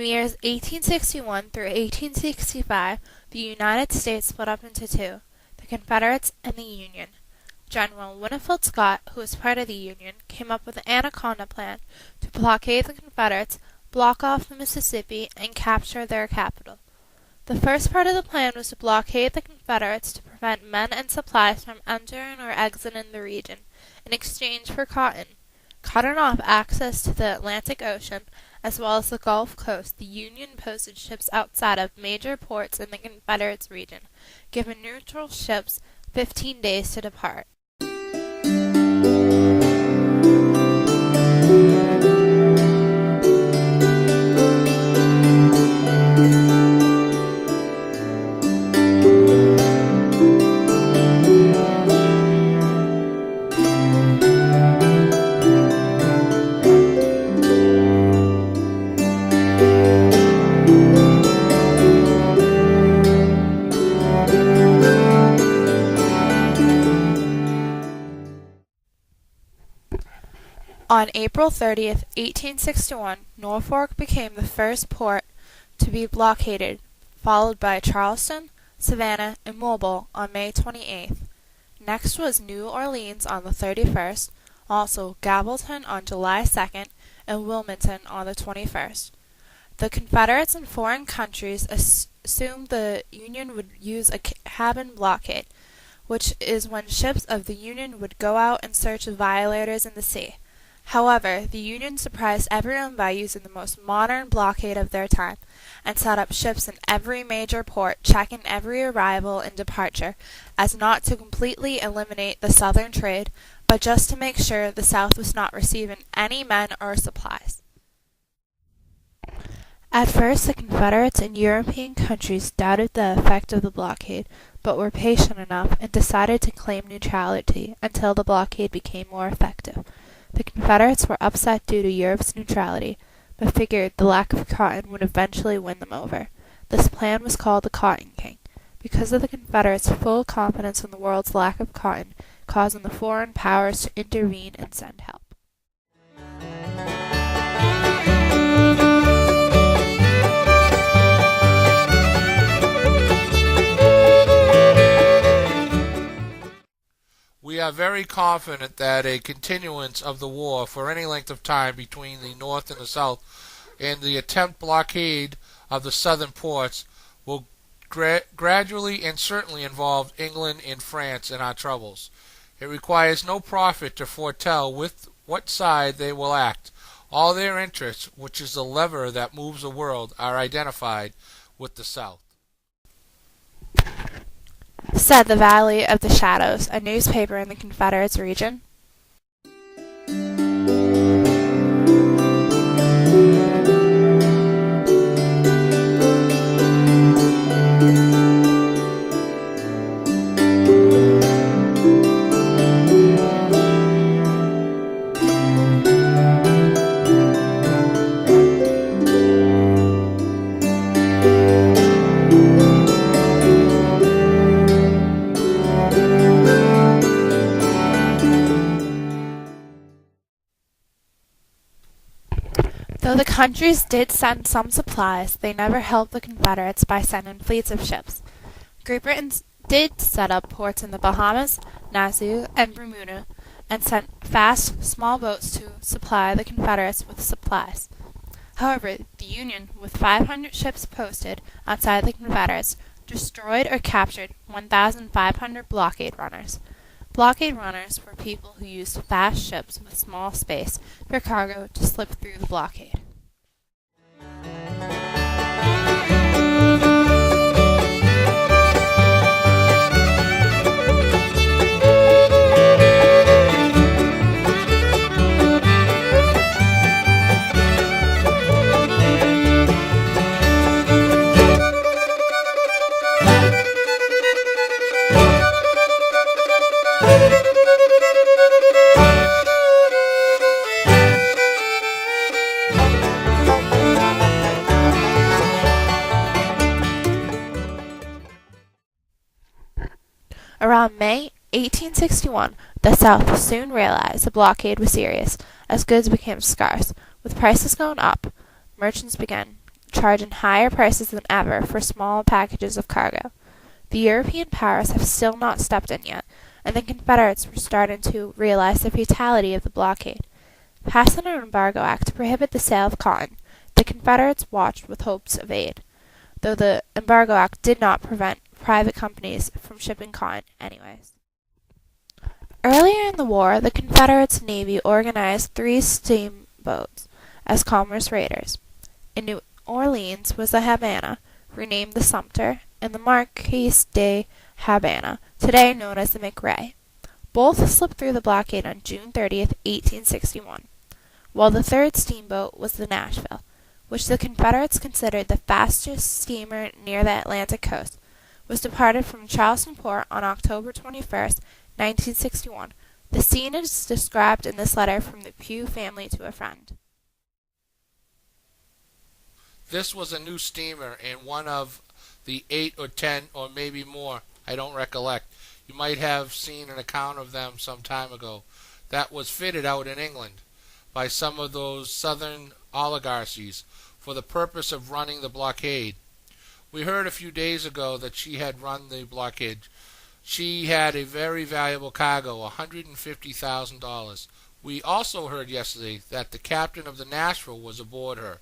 the years 1861 through 1865, the United States split up into two, the Confederates and the Union. General Winfield Scott, who was part of the Union, came up with the Anaconda Plan to blockade the Confederates, block off the Mississippi, and capture their capital. The first part of the plan was to blockade the Confederates to prevent men and supplies from entering or exiting the region in exchange for cotton. Cutting off access to the Atlantic Ocean as well as the Gulf Coast, the Union posted ships outside of major ports in the Confederates region, giving neutral ships 15 days to depart. On April 30th, 1861, Norfolk became the first port to be blockaded, followed by Charleston, Savannah, and Mobile on May 28th. Next was New Orleans on the 31st, also Gavelton on July 2nd, and Wilmington on the 21st. The Confederates and foreign countries assumed the Union would use a cabin blockade, which is when ships of the Union would go out in search of violators in the sea. However, the Union surprised everyone by using the most modern blockade of their time, and set up ships in every major port, checking every arrival and departure, as not to completely eliminate the southern trade, but just to make sure the South was not receiving any men or supplies. At first, the Confederates and European countries doubted the effect of the blockade, but were patient enough and decided to claim neutrality until the blockade became more effective. The Confederates were upset due to Europe's neutrality, but figured the lack of cotton would eventually win them over. This plan was called the Cotton King, because of the Confederates' full confidence in the world's lack of cotton, causing the foreign powers to intervene and send help. We are very confident that a continuance of the war for any length of time between the North and the South and the attempt blockade of the southern ports will gradually and certainly involve England and France in our troubles. It requires no prophet to foretell with what side they will act. All their interests, which is the lever that moves the world, are identified with the South. Said the Valley of the Shadows, a newspaper in the Confederates region. Though the countries did send some supplies, they never helped the Confederates by sending fleets of ships. Great Britain did set up ports in the Bahamas, Nassau, and Bermuda, and sent fast, small boats to supply the Confederates with supplies. However, the Union, with 500 ships posted outside the Confederates, destroyed or captured 1,500 blockade runners. Blockade runners were people who used fast ships with small space for cargo to slip through the blockade. Around May 1861, the South soon realized the blockade was serious, as goods became scarce. With prices going up, merchants began charging higher prices than ever for small packages of cargo. The European powers have still not stepped in yet, and the Confederates were starting to realize the fatality of the blockade. Passing an embargo act to prohibit the sale of cotton, the Confederates watched with hopes of aid, though the embargo act did not prevent private companies from shipping cotton anyways. Earlier in the war, the Confederates Navy organized 3 steamboats as commerce raiders. In New Orleans was the Havana, renamed the Sumter, and the Marquise de Havana, today known as the McRae. Both slipped through the blockade on June 30th, 1861, while the 3rd steamboat was the Nashville, which the Confederates considered the fastest steamer near the Atlantic coast, was departed from Charleston port on October 21st, 1961. The scene is described in this letter from the Pugh family to a friend. This was a new steamer and one of the 8 or 10 or maybe more, I don't recollect. You might have seen an account of them some time ago, that was fitted out in England by some of those southern oligarchies for the purpose of running the blockade. We heard a few days ago that she had run the blockade. She had a very valuable cargo, $150,000. We also heard yesterday that the captain of the Nashville was aboard her.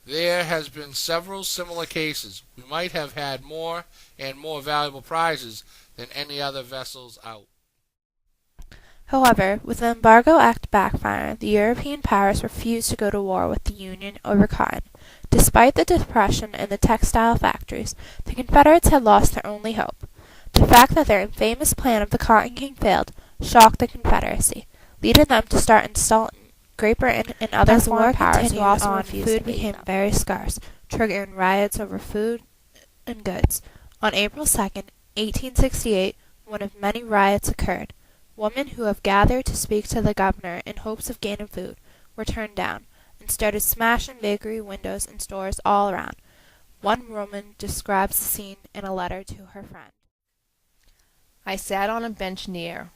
There has been several similar cases. We might have had more and more valuable prizes than any other vessels out. However, with the Embargo Act backfiring, the European powers refused to go to war with the Union over cotton. Despite the depression in the textile factories, the Confederates had lost their only hope. The fact that their infamous plan of the Cotton King failed shocked the Confederacy, leading them to start installing Great Britain and other foreign powers who also refused food became very scarce, triggering riots over food and goods. On April 2nd, 1868, one of many riots occurred. Women who have gathered to speak to the governor in hopes of gaining food were turned down and started smashing bakery windows and stores all around. One woman describes the scene in a letter to her friend. I sat on a bench near,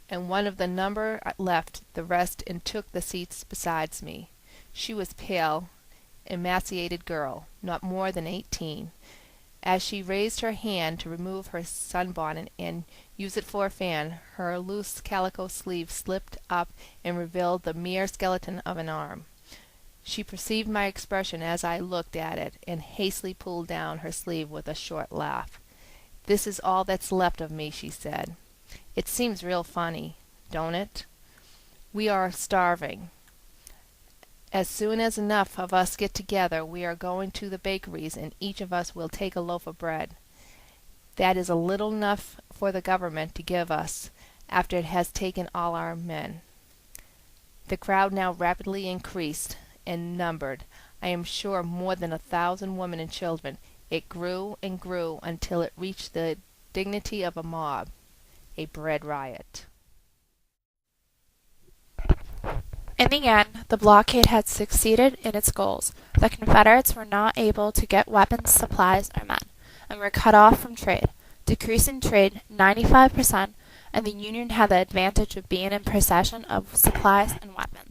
and one of the number left the rest and took the seats beside me. She was pale, emaciated girl, not more than 18. As she raised her hand to remove her sunbonnet and use it for a fan, her loose calico sleeve slipped up and revealed the mere skeleton of an arm. She perceived my expression as I looked at it, and hastily pulled down her sleeve with a short laugh. "This is all that's left of me," she said. "It seems real funny, don't it? We are starving. As soon as enough of us get together, we are going to the bakeries, and each of us will take a loaf of bread. That is a little enough for the government to give us, after it has taken all our men." The crowd now rapidly increased and numbered, I am sure, more than 1,000 women and children. It grew and grew until it reached the dignity of a mob, a bread riot. In the end, the blockade had succeeded in its goals. The Confederates were not able to get weapons, supplies, or men, and were cut off from trade, decreasing trade 95%, and the Union had the advantage of being in possession of supplies and weapons.